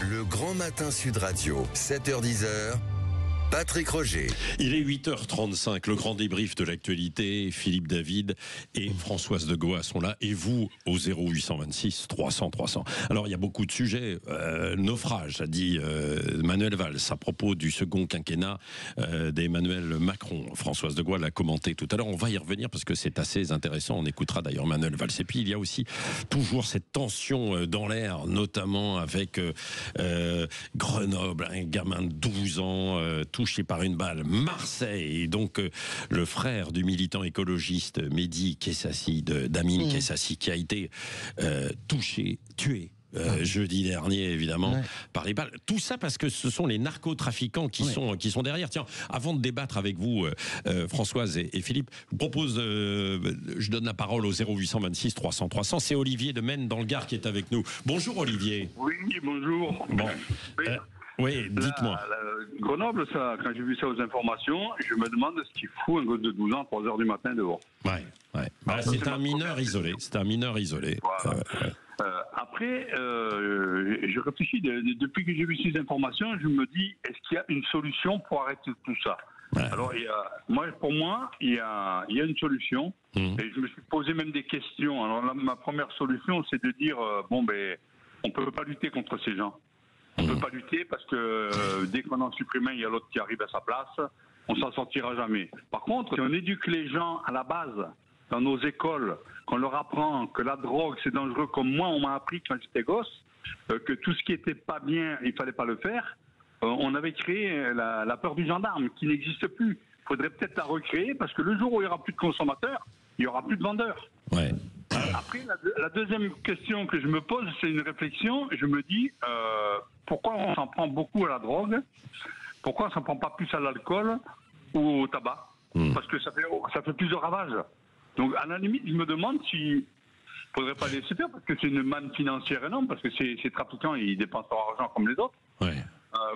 Le Grand Matin Sud Radio, 7h-10h. Patrick Roger. Il est 8h35, le grand débrief de l'actualité. Philippe David et Françoise de Goa sont là. Et vous, au 0826 300 300. Alors, il y a beaucoup de sujets. Naufrage, a dit Manuel Valls à propos du second quinquennat d'Emmanuel Macron. Françoise de Goa l'a commenté tout à l'heure. On va y revenir parce que c'est assez intéressant. On écoutera d'ailleurs Manuel Valls. Et puis, il y a aussi toujours cette tension dans l'air, notamment avec Grenoble, un gamin de 12 ans, touché par une balle. Marseille, et donc le frère du militant écologiste Mehdi Kessassi, d'Amine Kessassi, qui a été touché, tué. Jeudi dernier, évidemment, par les balles. Tout ça parce que ce sont les narcotrafiquants qui sont derrière. Tiens, avant de débattre avec vous, Françoise et Philippe, je vous propose, je donne la parole au 0826 300 300. C'est Olivier de Maine dans le Gard qui est avec nous. Bonjour Olivier. Oui, bonjour. Bon. Oui, dites-moi. Grenoble, ça, quand j'ai vu ça aux informations, je me demande ce qu'il fout un gosse de 12 ans à 3h du matin dehors. Ouais. Bah, c'est un mineur isolé. Voilà. Après, je réfléchis, depuis que j'ai vu ces informations, je me dis, est-ce qu'il y a une solution pour arrêter tout ça ? Alors, pour moi, il y a une solution, et je me suis posé même des questions. Alors, ma première solution, c'est de dire, on ne peut pas lutter contre ces gens. On ne peut pas lutter parce que dès qu'on en supprime un, il y a l'autre qui arrive à sa place. On s'en sortira jamais. Par contre, si on éduque les gens à la base, dans nos écoles, qu'on leur apprend que la drogue c'est dangereux, comme moi on m'a appris quand j'étais gosse, que tout ce qui était pas bien, il fallait pas le faire. On avait créé la peur du gendarme qui n'existe plus. Il faudrait peut-être la recréer parce que le jour où il y aura plus de consommateurs, il y aura plus de vendeurs. Ouais. Après, la deuxième question que je me pose, c'est une réflexion. Je me dis, pourquoi on s'en prend beaucoup à la drogue ? Pourquoi on s'en prend pas plus à l'alcool ou au tabac ? Parce que ça fait plus de ravages. Donc, à la limite, je me demande s'il faudrait pas laisser faire, parce que c'est une manne financière énorme, parce que ces trafiquants, ils dépensent leur argent comme les autres. Ouais.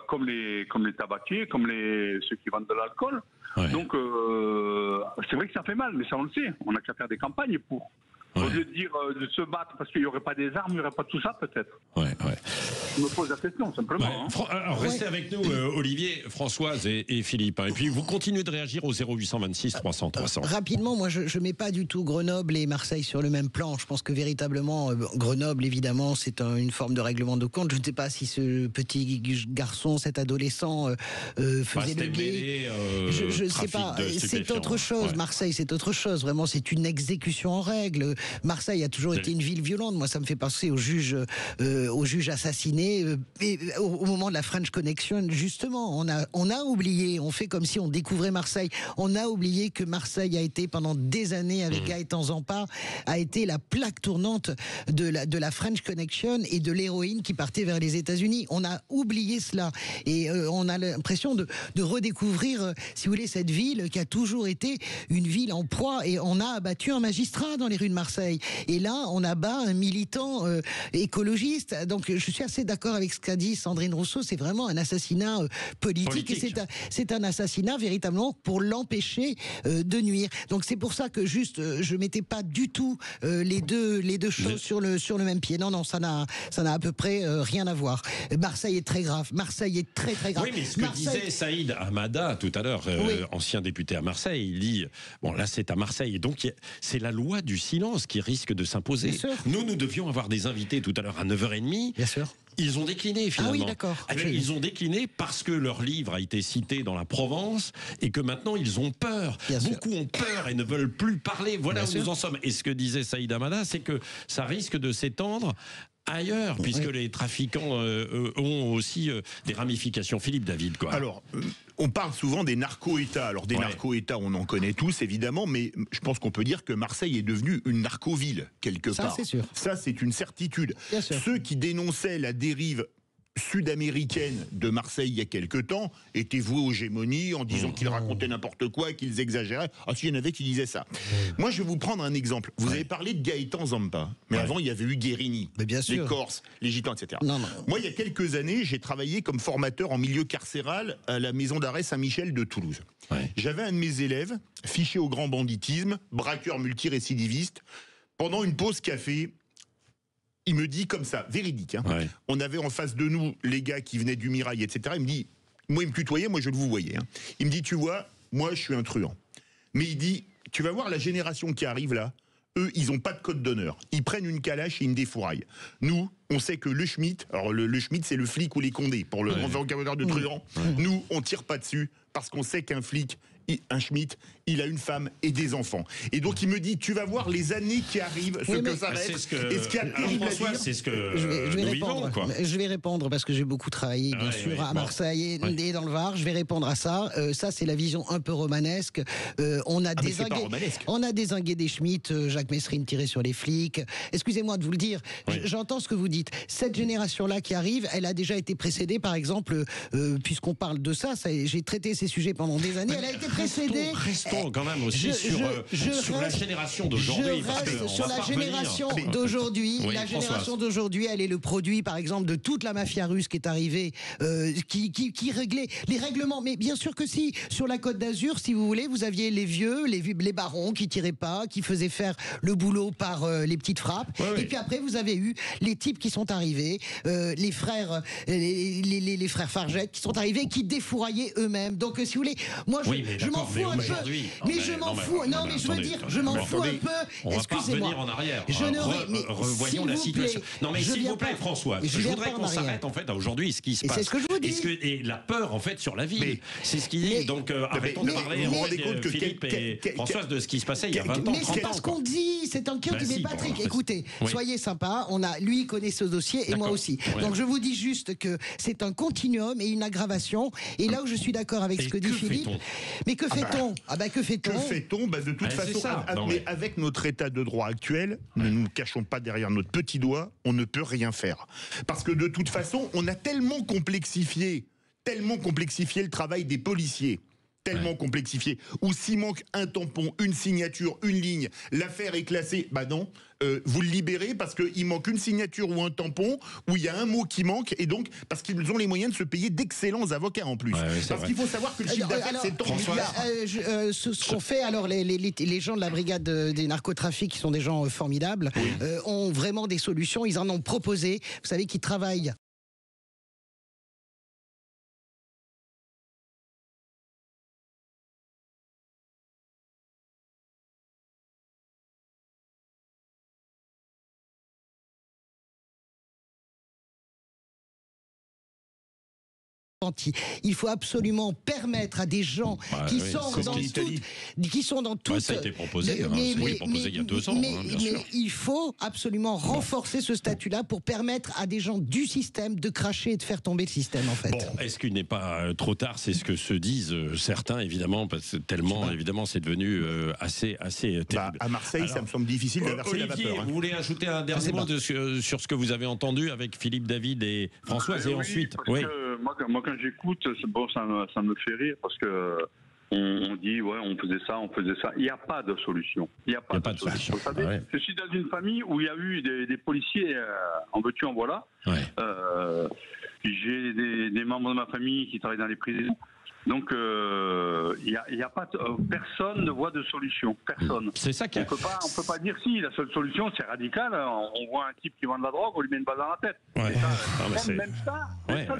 Comme les tabaquiers, comme ceux qui vendent de l'alcool. Ouais. Donc, c'est vrai que ça fait mal, mais ça on le sait. On n'a qu'à faire des campagnes pour. Au lieu de dire de se battre parce qu'il n'y aurait pas des armes, il n'y aurait pas tout ça peut-être. Je me pose la question simplement. Alors restez avec nous, Olivier, Françoise et Philippe. Et puis vous continuez de réagir au 0826 300 300. Rapidement, moi je mets pas du tout Grenoble et Marseille sur le même plan. Je pense que véritablement Grenoble, évidemment, c'est une forme de règlement de compte. Je ne sais pas si ce petit garçon, cet adolescent faisait le gay. Je ne sais pas. C'est autre chose. Marseille, c'est autre chose. Vraiment, c'est une exécution en règle. Marseille a toujours été une ville violente. Moi, ça me fait penser aux juges assassinés. Et au moment de la French Connection, justement, on a oublié. On fait comme si on découvrait Marseille. On a oublié que Marseille a été pendant des années avec Gaëtan Zampa, a été la plaque tournante de la French Connection et de l'héroïne qui partait vers les États-Unis. On a oublié cela et on a l'impression de redécouvrir, si vous voulez, cette ville qui a toujours été une ville en proie. Et on a abattu un magistrat dans les rues de Marseille. Et là, on abat un militant écologiste. Donc, je suis assez d'accord avec ce qu'a dit Sandrine Rousseau. C'est vraiment un assassinat politique. Et c'est un assassinat véritablement pour l'empêcher de nuire. Donc, c'est pour ça que je mettais pas du tout les deux choses sur le même pied. Non, ça n'a à peu près rien à voir. Marseille est très grave. Marseille est très très grave. Oui, mais ce que disait Saïd Hamada tout à l'heure, ancien député à Marseille, il dit là c'est à Marseille. Et donc c'est la loi du silence qui risque de s'imposer. Nous devions avoir des invités tout à l'heure à 9h30. Bien sûr. Ils ont décliné finalement. Ah oui, d'accord. Ils ont décliné parce que leur livre a été cité dans la Provence et que maintenant ils ont peur. Beaucoup ont peur et ne veulent plus parler. Voilà où nous en sommes. Et ce que disait Saïd Hamada, c'est que ça risque de s'étendre ailleurs, puisque les trafiquants ont aussi des ramifications. Philippe David, quoi. Alors, on parle souvent des narco-États. Alors, des narco-États, on en connaît tous, évidemment, mais je pense qu'on peut dire que Marseille est devenue une narco-ville, quelque part. Ça, c'est sûr. Ça, c'est une certitude. Ceux qui dénonçaient la dérive sud-américaine de Marseille il y a quelque temps étaient voués aux gémonies en disant qu'ils racontaient n'importe quoi, qu'ils exagéraient. Ah si, il y en avait qui disaient ça. Moi, je vais vous prendre un exemple. Vous avez parlé de Gaëtan Zampa, mais avant, il y avait eu Guérini, les Corses, les Gitans, etc. Moi, il y a quelques années, j'ai travaillé comme formateur en milieu carcéral à la maison d'arrêt Saint-Michel de Toulouse. J'avais un de mes élèves, fiché au grand banditisme, braqueur multirécidiviste. Pendant une pause café, il me dit comme ça, véridique. Hein. Ouais. On avait en face de nous les gars qui venaient du Mirail, etc. Il me dit, moi il me tutoyait, moi je le vous voyais. Hein. Il me dit, tu vois, moi je suis un truand. Mais il dit, tu vas voir la génération qui arrive là, eux, ils n'ont pas de code d'honneur. Ils prennent une calache et une défouraille. Nous, on sait que le Schmitt, alors le Schmitt, c'est le flic ou les condés, pour le vocabulaire de truand. Nous, on tire pas dessus parce qu'on sait qu'un flic, un Schmitt, il a une femme et des enfants. Et donc il me dit, tu vas voir les années qui arrivent, ce que ça va être. Et ce qui a terrible à dire, c'est ce que je vais répondre. Vivons, je vais répondre parce que j'ai beaucoup travaillé, bien sûr, à Marseille et dans le Var. Je vais répondre à ça. Ça, c'est la vision un peu romanesque. On a dézingué des Schmitt, Jacques Messrine tiré sur les flics. Excusez-moi de vous le dire. J'entends ce que vous dites. Cette génération-là qui arrive, elle a déjà été précédée, par exemple, puisqu'on parle de ça, j'ai traité ces sujets pendant des années. Elle a été précédée. Restons quand même aussi sur la génération d'aujourd'hui. Sur la génération d'aujourd'hui. La génération d'aujourd'hui, elle est le produit, par exemple, de toute la mafia russe qui est arrivée, qui réglait les règlements. Mais bien sûr que si, sur la Côte d'Azur, si vous voulez, vous aviez les vieux, les barons qui tiraient pas, qui faisaient faire le boulot par les petites frappes. Et puis après, vous avez eu les types qui sont arrivés, les frères Fargette qui sont arrivés, qui défouraillaient eux-mêmes. Donc, si vous voulez, moi, je m'en fous un peu. Mais je m'en fous. Non, mais je veux dire, je m'en fous un peu. On va pas revenir en arrière. Revoyons la situation. Non, mais s'il vous plaît, François, je voudrais qu'on s'arrête en fait à aujourd'hui, ce qui se passe. C'est ce que je vous dis. Et la peur en fait sur la ville. C'est ce qu'il dit. Donc arrêtons de parler, Philippe et Françoise, de ce qui se passait il y a 20 ans, 30 ans. Mais c'est pas ce qu'on dit. C'est un cœur qui dit Patrick. Écoutez, soyez sympa. Lui connaît ce dossier et moi aussi. Donc je vous dis juste que c'est un continuum et une aggravation. Et là où je suis d'accord avec ce que dit Philippe. Mais que fait-on ? Que fait-on ? Que fait-on ? De toute façon, avec notre état de droit actuel, ne nous cachons pas derrière notre petit doigt, on ne peut rien faire. Parce que de toute façon, on a tellement complexifié le travail des policiers. Tellement complexifié, où s'il manque un tampon, une signature, une ligne, l'affaire est classée, non, vous le libérez parce qu'il manque une signature ou un tampon, où il y a un mot qui manque, et donc, parce qu'ils ont les moyens de se payer d'excellents avocats en plus. Parce qu'il faut savoir que le chiffre d'affaires, c'est tant milliards. Ce qu'on fait, alors, les gens de la brigade des narcotrafics, qui sont des gens formidables, ont vraiment des solutions, ils en ont proposé, vous savez, qu'ils travaillent Il faut absolument permettre à des gens qui sont dans toutes... ça a été proposé, proposé il y a 2 ans, bien sûr. Il faut absolument renforcer ce statut-là pour permettre à des gens du système de cracher et de faire tomber le système, en fait. Bon, est-ce qu'il n'est pas trop tard? C'est ce que se disent certains, évidemment, parce que tellement, évidemment, c'est devenu assez terrible. À Marseille, ça me semble difficile d'inverser la vapeur. Vous voulez ajouter un dernier mot sur ce que vous avez entendu avec Philippe, David et Françoise, et ensuite... Moi, quand j'écoute, ça me fait rire parce que on dit on faisait ça. Il n'y a pas de solution. Il n'y a pas de solution. Vous savez, je suis dans une famille où il y a eu des policiers en veux-tu en voilà. J'ai des membres de ma famille qui travaillent dans les prisons. Donc, il y a pas personne ne voit de solution. Personne. C'est ça qui. On peut pas dire si la seule solution c'est radical. On voit un type qui vend de la drogue, on lui met une balle dans la tête. Même ça,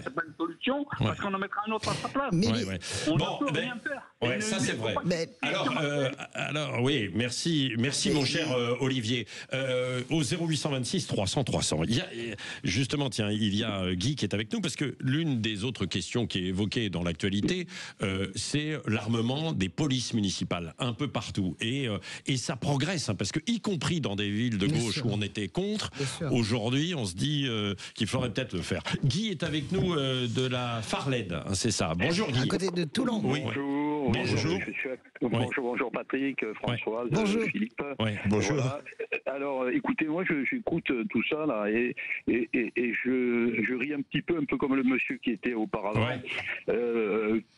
c'est pas une solution parce qu'on en mettra un autre à sa place. On ne peut rien faire. Ça c'est vrai. Alors oui, merci mon cher Olivier. Au 0826 300 300. Justement, il y a Guy qui est avec nous parce que l'une des autres questions qui est évoquée dans l'actualité, c'est l'armement des polices municipales un peu partout et ça progresse parce que y compris dans des villes de gauche où on était contre, aujourd'hui on se dit qu'il faudrait peut-être le faire. Guy est avec nous de la Farled, c'est ça. Bonjour Guy. À côté de Toulon. Bonjour Patrick, Françoise, Philippe. Bonjour. Voilà. Alors écoutez, moi j'écoute tout ça là et je ris un peu comme le monsieur qui était auparavant.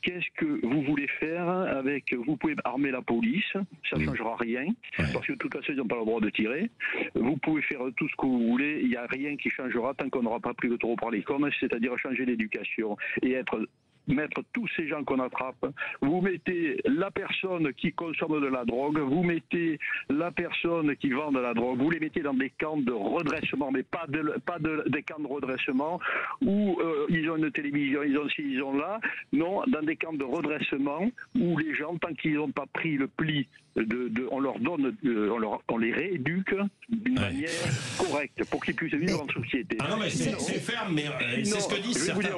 Qu'est-ce que vous voulez faire avec... Vous pouvez armer la police, ça ne changera rien, parce que de toute façon, ils n'ont pas le droit de tirer. Vous pouvez faire tout ce que vous voulez, il n'y a rien qui changera tant qu'on n'aura pas pris le taureau par les cornes, c'est-à-dire changer l'éducation et être mettre tous ces gens qu'on attrape, vous mettez la personne qui consomme de la drogue, vous mettez la personne qui vend de la drogue, vous les mettez dans des camps de redressement, mais pas des camps de redressement où ils ont une télévision, ils ont ci, ils ont là. Non, dans des camps de redressement où les gens, tant qu'ils n'ont pas pris le pli, on leur donne, on les rééduque d'une manière correcte pour qu'ils puissent vivre en société. Ah non, mais c'est ferme, mais c'est ce que disent certains.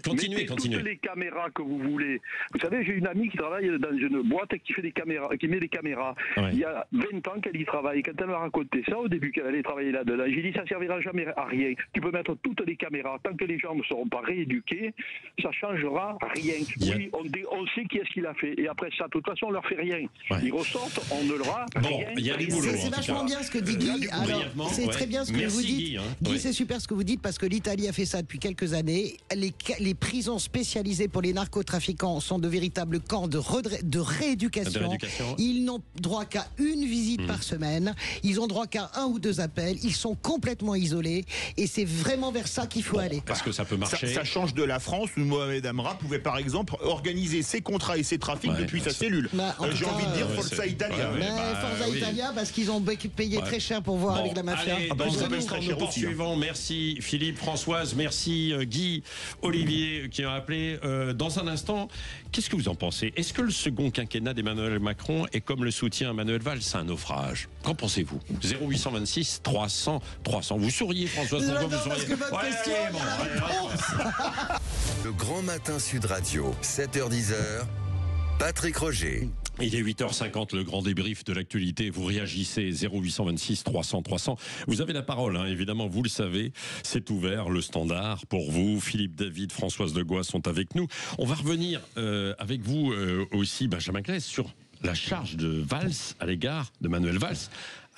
Continuez. Toutes les caméras que vous voulez. Vous savez, j'ai une amie qui travaille dans une boîte qui fait des caméras, qui met des caméras. Ouais. Il y a 20 ans qu'elle y travaille. Quand elle m'a raconté ça au début qu'elle allait travailler là-dedans, j'ai dit ça servira jamais à rien. Tu peux mettre toutes les caméras. Tant que les gens ne seront pas rééduqués, ça changera rien. Oui, on sait qui est-ce qu'il a fait. Et après ça, de toute façon, on leur fait rien. Ouais. Ils ressortent, on ne leur a rien. Il y a du boulot. C'est vachement bien ce que dit Guy. Alors, c'est très bien ce que vous dites. Guy, c'est super ce que vous dites parce que l'Italie a fait ça depuis quelques années. Les prisons spécialisées pour les narcotrafiquants sont de véritables camps de rééducation. Ils n'ont droit qu'à une visite par semaine. Ils ont droit qu'à 1 ou 2 appels. Ils sont complètement isolés. Et c'est vraiment vers ça qu'il faut aller. Parce que ça peut marcher. Ça change de la France où Mohamed Amra pouvait par exemple organiser ses contrats et ses trafics depuis sa cellule. J'ai envie de dire Forza Italia. Forza Italia parce qu'ils ont payé très cher pour voir avec la mafia. Allez, dans un instant, nous poursuivons. Merci Philippe, Françoise, merci Guy, Olivier qui ont appelé. Dans un instant, qu'est-ce que vous en pensez? Est-ce que le second quinquennat d'Emmanuel Macron est comme le soutien à Manuel Valls, c'est un naufrage? Qu'en pensez-vous? 0826 300 300. Vous souriez, Françoise? Pourquoi vous souriez? Le Grand Matin Sud Radio, 7h10. Patrick Roger. Il est 8h50, le grand débrief de l'actualité. Vous réagissez 0826 300 300. Vous avez la parole, évidemment, vous le savez. C'est ouvert, le standard pour vous. Philippe David, Françoise Degois sont avec nous. On va revenir avec vous aussi, Benjamin Claes, sur la charge de Valls à l'égard de Manuel Valls.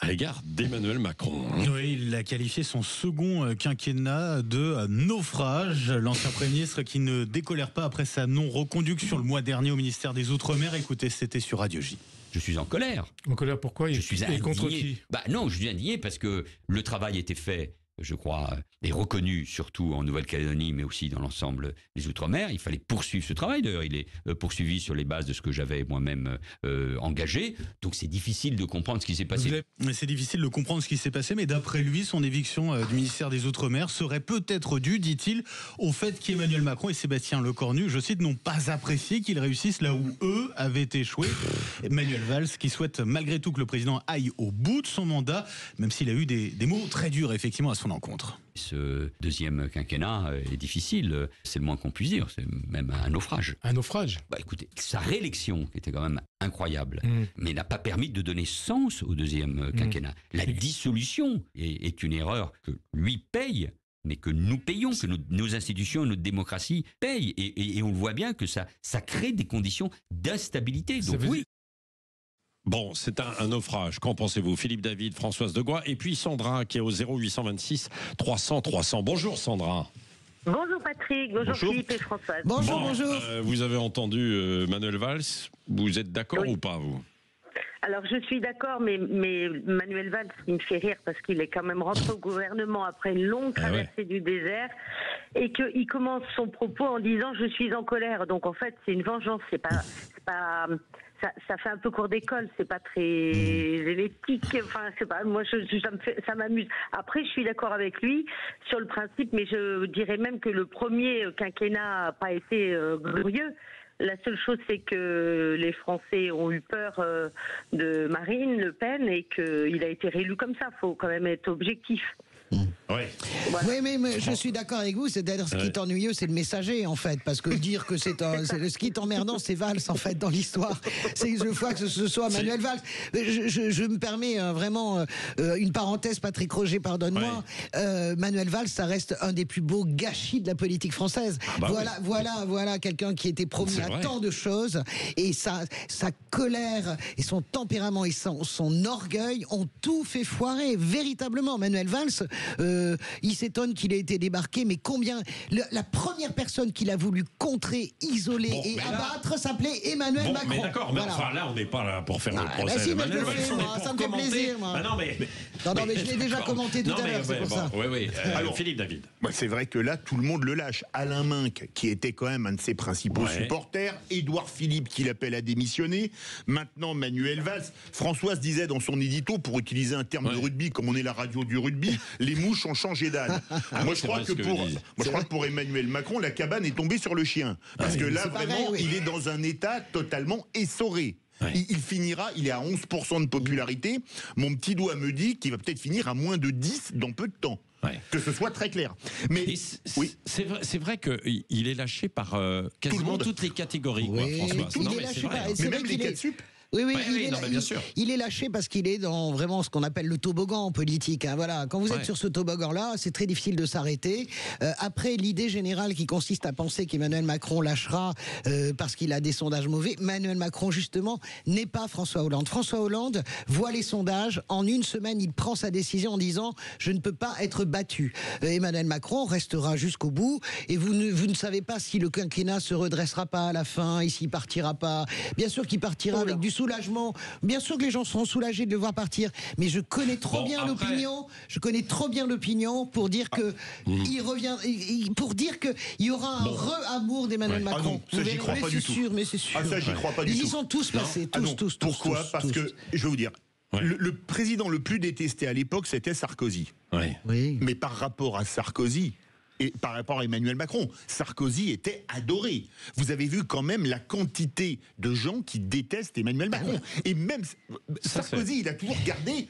À l'égard d'Emmanuel Macron. Oui, il a qualifié son second quinquennat de naufrage. L'ancien Premier ministre qui ne décolère pas après sa non-reconduction le mois dernier au ministère des Outre-mer. Écoutez, c'était sur Radio J. Je suis en colère. En colère pourquoi? Je suis indigné. Et contre qui? Non, je suis indigné parce que le travail était fait, je crois, et reconnu surtout en Nouvelle-Calédonie, mais aussi dans l'ensemble des Outre-mer. Il fallait poursuivre ce travail. D'ailleurs, il est poursuivi sur les bases de ce que j'avais moi-même engagé. Donc c'est difficile de comprendre ce qui s'est passé. C'est difficile de comprendre ce qui s'est passé, mais d'après lui, son éviction du ministère des Outre-mer serait peut-être due, dit-il, au fait qu'Emmanuel Macron et Sébastien Lecornu, je cite, n'ont pas apprécié qu'ils réussissent là où eux avaient échoué. Emmanuel Valls, qui souhaite malgré tout que le président aille au bout de son mandat, même s'il a eu des mots très durs, effectivement, à son encontre. Ce deuxième quinquennat est difficile, c'est le moins qu'on puisse dire, c'est même un naufrage. Un naufrage? Écoutez, sa réélection, qui était quand même incroyable, mais n'a pas permis de donner sens au deuxième quinquennat. La dissolution est une erreur que lui paye, mais que nous payons, que nos institutions, notre démocratie payent. Et on le voit bien que ça crée des conditions d'instabilité. Donc oui. Bon, c'est un naufrage. Qu'en pensez-vous? Philippe David, Françoise Degois, et puis Sandra qui est au 0826 300 300. Bonjour Sandra. Bonjour Patrick, bonjour Philippe et Françoise. Bonjour. Vous avez entendu Manuel Valls. Vous êtes d'accord ou pas, vous? Alors je suis d'accord, mais Manuel Valls, il me fait rire parce qu'il est quand même rentré au gouvernement après une longue traversée du désert et qu'il commence son propos en disant « je suis en colère ». Donc en fait, c'est une vengeance, c'est pas ça fait un peu cours d'école, c'est pas très électique. Enfin, c'est pas, moi, ça m'amuse. Après, je suis d'accord avec lui sur le principe, mais je dirais même que le premier quinquennat n'a pas été glorieux. La seule chose, c'est que les Français ont eu peur de Marine Le Pen et qu'il a été réélu comme ça. Il faut quand même être objectif. Oui. Voilà. Oui, mais je suis d'accord avec vous. C'est-à-dire, ce qui est ennuyeux, c'est le messager, en fait. Parce que dire que ce qui est emmerdant, c'est Valls, en fait, dans l'histoire. C'est une fois que ce soit Manuel Valls. Je me permets vraiment une parenthèse, Patrick Roger, pardonne-moi. Manuel Valls, ça reste un des plus beaux gâchis de la politique française. Voilà quelqu'un qui était promis à tant de choses. Et sa colère et son tempérament et son orgueil ont tout fait foirer. Véritablement, Manuel Valls, il s'étonne qu'il ait été débarqué, mais combien... La première personne qu'il a voulu contrer, isoler et abattre s'appelait Emmanuel Macron. Mais d'accord, mais enfin là, on n'est pas là pour faire le procès d'Emmanuel Macron. Ça me fait plaisir, moi. Non, mais je l'ai déjà commenté tout à l'heure, c'est pour ça. Oui. Alors, Philippe David. C'est vrai que là, tout le monde le lâche. Alain Minc, qui était quand même un de ses principaux supporters, Édouard Philippe, qui l'appelle à démissionner, maintenant Manuel Valls. Françoise disait dans son édito, pour utiliser un terme de rugby, comme on est la radio du rugby, les mouches ont changé d'âne. Moi, je crois que pour Emmanuel Macron, la cabane est tombée sur le chien. Parce que là, vraiment, il est dans un état totalement essoré. Il finira, il est à 11% de popularité. Mon petit doigt me dit qu'il va peut-être finir à moins de 10 dans peu de temps. Que ce soit très clair. Mais c'est vrai qu'il est lâché par quasiment toutes les catégories, François. Il est lâché par... Mais même les 4 sup. Oui, bien sûr. Il est lâché parce qu'il est dans vraiment ce qu'on appelle le toboggan en politique. Voilà. Quand vous êtes sur ce toboggan-là, c'est très difficile de s'arrêter. Après, l'idée générale qui consiste à penser qu'Emmanuel Macron lâchera parce qu'il a des sondages mauvais, Emmanuel Macron, justement, n'est pas François Hollande. François Hollande voit les sondages. En une semaine, il prend sa décision en disant « Je ne peux pas être battu ». Emmanuel Macron restera jusqu'au bout et vous ne savez pas si le quinquennat se redressera pas à la fin et s'il partira pas. Bien sûr qu'il partira avec du soulagement. Bien sûr que les gens seront soulagés de le voir partir, mais je connais trop bien l'opinion. Je connais trop bien l'opinion pour dire que il revient, pour dire que il y aura un re-amour d'Emmanuel Macron. Non, ça j'y crois pas du tout. Mais c'est sûr. Ça j'y crois pas du tout. Ils y sont tous passés, tous. Pourquoi ? Parce que je vais vous dire. Le président le plus détesté à l'époque, c'était Sarkozy. Mais par rapport à Sarkozy, et par rapport à Emmanuel Macron, Sarkozy était adoré. Vous avez vu quand même la quantité de gens qui détestent Emmanuel Macron. Et même Sarkozy, il a toujours gardé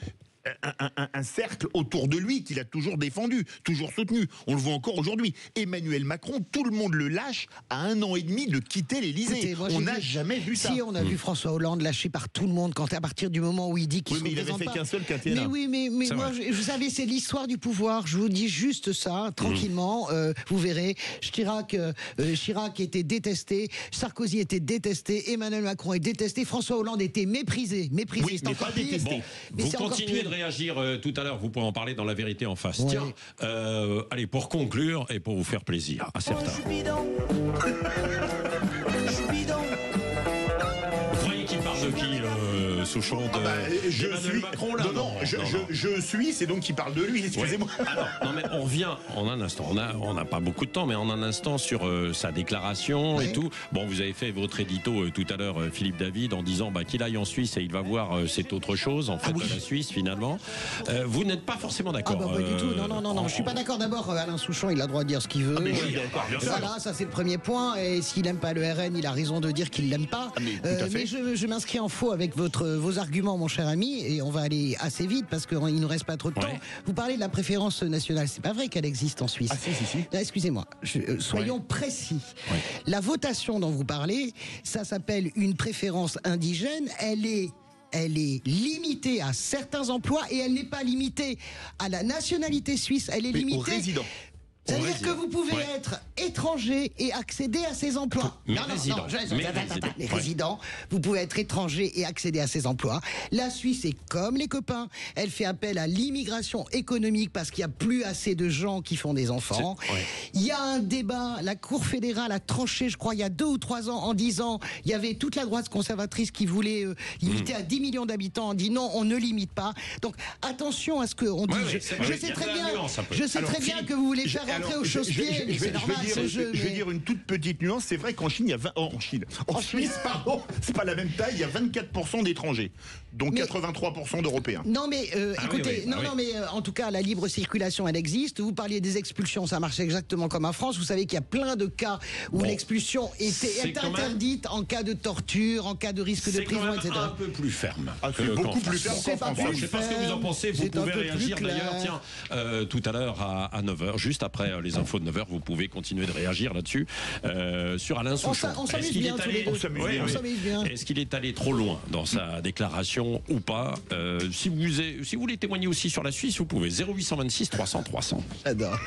un cercle autour de lui qu'il a toujours défendu, toujours soutenu. On le voit encore aujourd'hui. Emmanuel Macron, tout le monde le lâche à 1 an et demi de quitter l'Élysée. On n'a jamais vu ça. Si, on a vu François Hollande lâché par tout le monde à partir du moment où il dit qu'il se représente pas. Mais il avait fait qu'un seul quinquennat. Mais moi, vous savez, c'est l'histoire du pouvoir. Je vous dis juste ça, tranquillement. Vous verrez. Chirac était détesté, Sarkozy était détesté, Emmanuel Macron est détesté, François Hollande était méprisé. Oui, mais pas détesté. Vous continuez de réagir tout à l'heure, vous pourrez en parler dans La Vérité en face. Tiens, allez, pour conclure et pour vous faire plaisir à certains. Vous croyez qu'il parle de qui, Souchon, de Macron là? Non, je suis, c'est donc qu'il parle de lui, excusez-moi. Alors, non mais on revient en un instant, on n'a pas beaucoup de temps, mais en un instant sur sa déclaration et tout. Bon, vous avez fait votre édito tout à l'heure, Philippe David, en disant qu'il aille en Suisse et il va voir c'est autre chose, en fait, la Suisse finalement. Vous n'êtes pas forcément d'accord? Pas du tout, non, je suis pas d'accord. D'abord, Alain Souchon, il a le droit de dire ce qu'il veut. Mais bien sûr. Voilà, ça c'est le premier point, et s'il n'aime pas le RN, il a raison de dire qu'il l'aime pas. Mais je m'inscris en faux avec vos arguments, mon cher ami, et on va aller assez vite parce qu'il ne nous reste pas trop de temps. Vous parlez de la préférence nationale. C'est pas vrai qu'elle existe en Suisse. Si. Excusez-moi. Soyons précis. La votation dont vous parlez, ça s'appelle une préférence indigène. Elle est limitée à certains emplois et elle n'est pas limitée à la nationalité suisse. Elle est limitée aux résidents. C'est-à-dire que vous pouvez être étranger et accéder à ces emplois. Les résidents, vous pouvez être étranger et accéder à ces emplois. La Suisse est comme les copains. Elle fait appel à l'immigration économique parce qu'il n'y a plus assez de gens qui font des enfants. Il y a un débat, la Cour fédérale a tranché, je crois, il y a 2 ou 3 ans, en disant, il y avait toute la droite conservatrice qui voulait limiter à 10 millions d'habitants. On dit non, on ne limite pas. Donc attention à ce qu'on dit. Je sais très bien que vous voulez faire rentrer au chausse-pied, mais c'est normal ce jeu. Je vais dire une toute petite nuance. C'est vrai qu'en Chine, il y a en Suisse, pardon, c'est pas la même taille. Il y a 24% d'étrangers, dont 83% d'Européens. Non, mais écoutez, en tout cas, la libre circulation, elle existe. Vous parliez des expulsions, ça marche exactement comme en France. Vous savez qu'il y a plein de cas où l'expulsion est interdite en cas de torture, en cas de risque de prison, etc. C'est un peu plus ferme. C'est beaucoup plus ferme qu'en France. Je ne sais pas ce que vous en pensez. Vous pouvez réagir d'ailleurs. Tiens, tout à l'heure à 9h, juste après les infos de 9h, vous pouvez continuer de réagir là-dessus sur Alain Souchon. On s'amuse bien tous les deux. Est-ce qu'il est allé trop loin dans sa déclaration ou pas? Si vous voulez témoigner aussi sur la Suisse, vous pouvez 0826 300 300. J'adore.